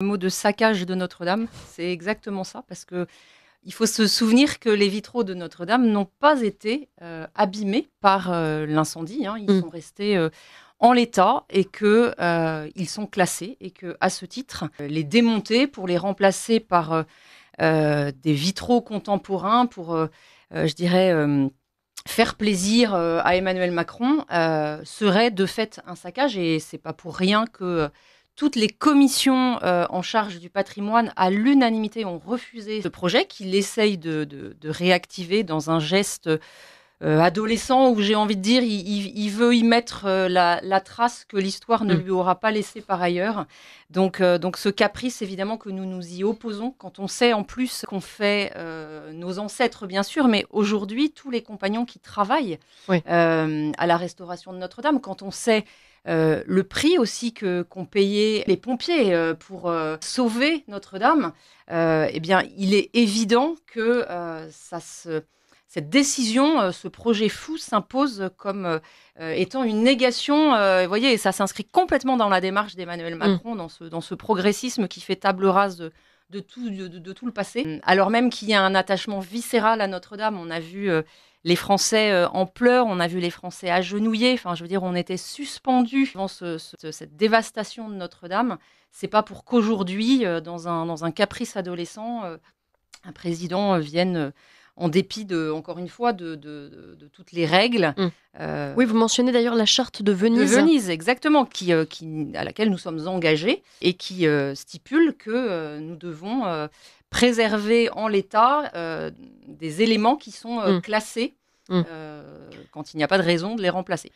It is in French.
Le mot de saccage de Notre-Dame, c'est exactement ça, parce qu'il faut se souvenir que les vitraux de Notre-Dame n'ont pas été abîmés par l'incendie. Ils sont restés en l'état et qu'ils sont classés et qu'à ce titre, les démonter pour les remplacer par des vitraux contemporains pour, je dirais, faire plaisir à Emmanuel Macron serait de fait un saccage. Et c'est pas pour rien que toutes les commissions en charge du patrimoine, à l'unanimité, ont refusé ce projet qu'il essaye de réactiver dans un geste adolescent où j'ai envie de dire, il veut y mettre la trace que l'histoire ne lui aura pas laissée par ailleurs. Donc ce caprice, évidemment, que nous nous y opposons, quand on sait en plus qu'ont fait nos ancêtres, bien sûr, mais aujourd'hui, tous les compagnons qui travaillent à la restauration de Notre-Dame, quand on sait le prix aussi qu'ont payé les pompiers pour sauver Notre-Dame, eh bien, il est évident que cette décision, ce projet fou s'impose comme étant une négation. Vous voyez, ça s'inscrit complètement dans la démarche d'Emmanuel Macron, dans ce progressisme qui fait table rase de tout le passé. Alors même qu'il y a un attachement viscéral à Notre-Dame, on a vu les Français en pleurs, on a vu les Français agenouillés. Enfin, je veux dire, on était suspendus devant cette dévastation de Notre-Dame. C'est pas pour qu'aujourd'hui, dans un caprice adolescent, un président vienne en dépit, encore une fois, de toutes les règles. Oui, vous mentionnez d'ailleurs la charte de Venise. De Venise, exactement, à laquelle nous sommes engagés et qui stipule que nous devons préserver en l'état des éléments qui sont classés quand il n'y a pas de raison de les remplacer.